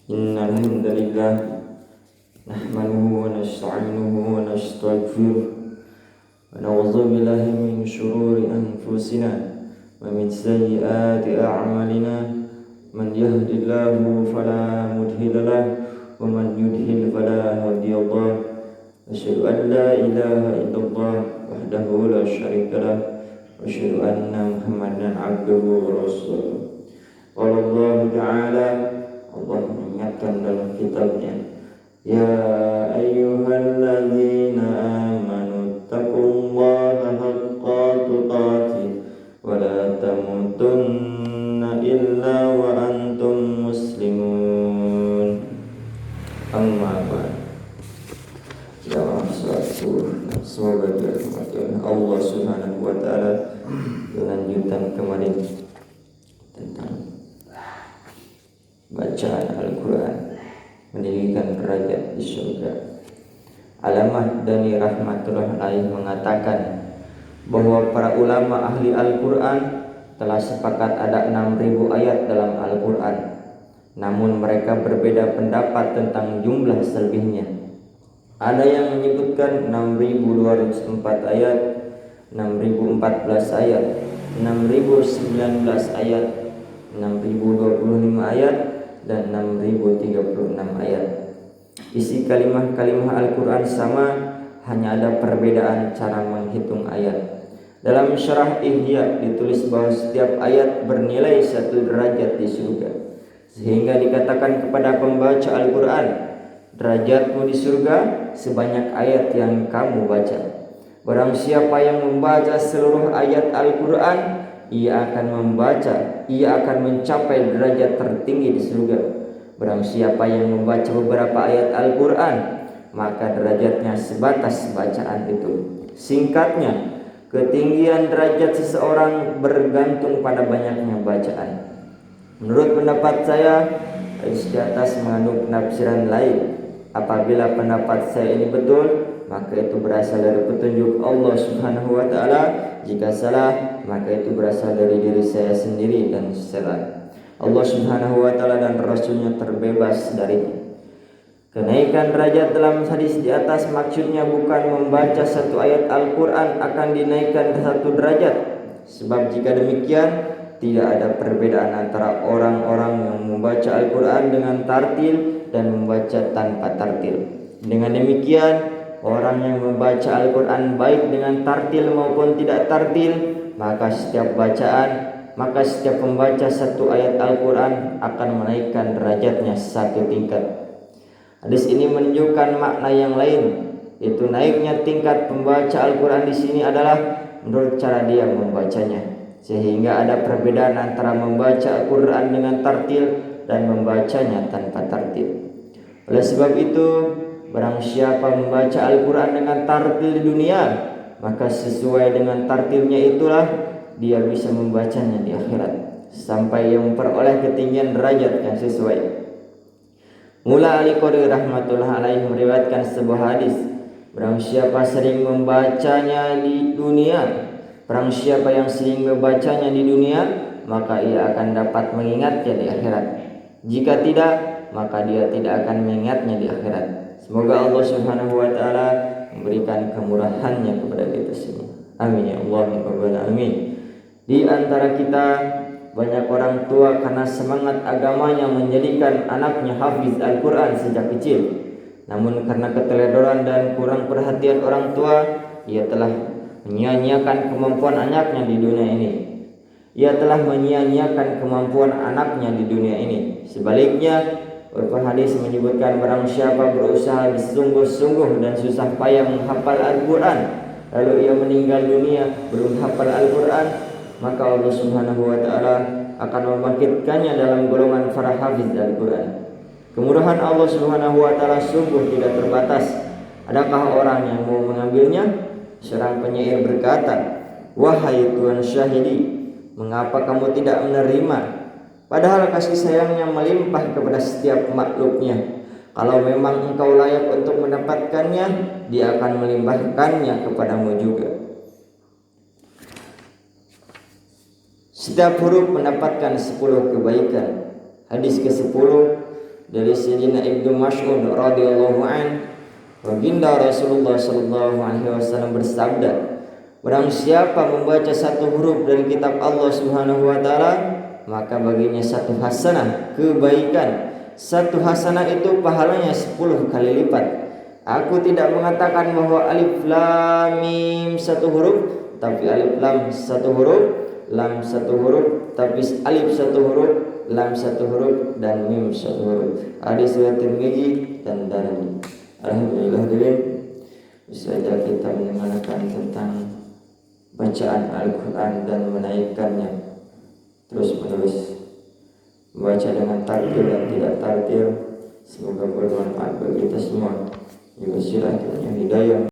Innal hamdalillah nahmaduhu wa nasta'inuhu wa nastaghfiruh wa na'udzu billahi min shururi anfusina wa min sayyiati a'malina man yahdihillahu fala mudilla lahu wa man yudlil fala hadiya lahu asyhadu an la ilaha illallah wahdahu la syarika lahu wa asyhadu anna Muhammadan 'abduhu wa rasuluh. Qala Allah Ta'ala, Allah mengingatkan dalam kitabnya, ya ayyuhalladzina amanu taqullaha haqqa tuqatih wa la tamutunna illa wa antum muslimun. Amma ba'd. Semoga dirahmati Allah Subhanahu wa Ta'ala. Lanjutan kemarin tentang bacaan Al-Quran meninggikan derajat di surga. Alamah Dani rahmatullah alaih mengatakan bahwa para ulama ahli Al-Quran telah sepakat ada 6.000 ayat dalam Al-Quran. Namun mereka berbeda pendapat tentang jumlah selebihnya. Ada yang menyebutkan 6.204 ayat, 6.014 ayat, 6.019 ayat, 6.025 ayat, dan 6.036 ayat. Isi kalimah-kalimah Al-Quran sama, hanya ada perbedaan cara menghitung ayat. Dalam syarah Ihya ditulis bahwa setiap ayat bernilai 1 derajat di surga, sehingga dikatakan kepada pembaca Al-Quran, derajatmu di surga sebanyak ayat yang kamu baca. Barang siapa yang membaca seluruh ayat Al-Quran, ia akan mencapai derajat tertinggi di surga. Barang siapa yang membaca beberapa ayat Al-Quran, maka derajatnya sebatas bacaan itu. Singkatnya, ketinggian derajat seseorang bergantung pada banyaknya bacaan. Menurut pendapat saya, hadis di atas mengandung penafsiran lain. Apabila pendapat saya ini betul, maka itu berasal dari petunjuk Allah Subhanahu wa Ta'ala. Jika salah, maka itu berasal dari diri saya sendiri dan salah. Allah Subhanahu wa Ta'ala dan Rasulnya terbebas darinya. Kenaikan derajat dalam hadis di atas maksudnya bukan membaca 1 ayat Al-Quran akan dinaikkan 1 derajat. Sebab jika demikian, tidak ada perbedaan antara orang-orang yang membaca Al-Quran dengan tartil dan membaca tanpa tartil. Dengan demikian, orang yang membaca Al-Quran baik dengan tartil maupun tidak tartil, maka setiap pembaca 1 ayat Al-Quran akan menaikkan derajatnya 1 tingkat. Hadis ini menunjukkan makna yang lain, yaitu naiknya tingkat pembaca Al-Quran di sini adalah menurut cara dia membacanya, sehingga ada perbedaan antara membaca Al-Quran dengan tartil dan membacanya tanpa tartil. Oleh sebab itu, barang siapa membaca Al-Quran dengan tartil di dunia, maka sesuai dengan tartilnya itulah dia bisa membacanya di akhirat, sampai yang memperoleh ketinggian derajat yang sesuai. Mula Al-Qari rahmatullah alaih meriwayatkan sebuah hadis, barang siapa sering membacanya di dunia, barang siapa yang sering membacanya di dunia, maka ia akan dapat mengingatnya di akhirat. Jika tidak, maka dia tidak akan mengingatnya di akhirat. Semoga Allah Subhanahu wa Ta'ala memberikan kemurahannya kepada kita semua. Amin ya Allah ya Rabbal alamin. Di antara kita banyak orang tua karena semangat agamanya menjadikan anaknya hafiz Al-Quran sejak kecil. Namun karena keteledoran dan kurang perhatian orang tua, ia telah menyia-nyiakan kemampuan anaknya di dunia ini. Sebaliknya, beberapa hadis menyebutkan barang siapa berusaha bersungguh-sungguh dan susah payah menghafal Al-Quran, lalu ia meninggal dunia belum hafal Al-Quran, maka Allah Subhanahu wa Ta'ala akan membangkitkannya dalam golongan para hafiz Al-Quran. Kemurahan Allah Subhanahu wa Ta'ala sungguh tidak terbatas. Adakah orang yang mau mengambilnya? Seorang penyair berkata, wahai Tuhan Syahidi, mengapa kamu tidak menerima? Padahal kasih sayangnya melimpah kepada setiap makhluknya. Kalau memang engkau layak untuk mendapatkannya, dia akan melimpahkannya kepadamu juga. Setiap huruf mendapatkan 10 kebaikan. Hadis ke-10, dari Sayyidina Ibnu Mas'ud radhiyallahu an, baginda Rasulullah sallallahu alaihi wasallam bersabda, barang siapa membaca satu huruf dari kitab Allah Subhanahu wa taala, maka baginya satu hasanah kebaikan. Satu hasanah itu pahalanya 10 kali lipat. Aku tidak mengatakan bahwa alif lam mim satu huruf, tapi alif lam satu huruf, lam satu huruf, tapi alif satu huruf, lam satu huruf, dan mim satu huruf. Hadis riwayat Tirmidzi dan Darimi. Alhamdulillah, bisa saja kita mendengarkan tentang bacaan Al-Quran dan menaikkannya terus menerus, membaca dengan tartil dan tidak tartil. Semoga bermanfaat bagi kita semua. Juga silahkan hidayah.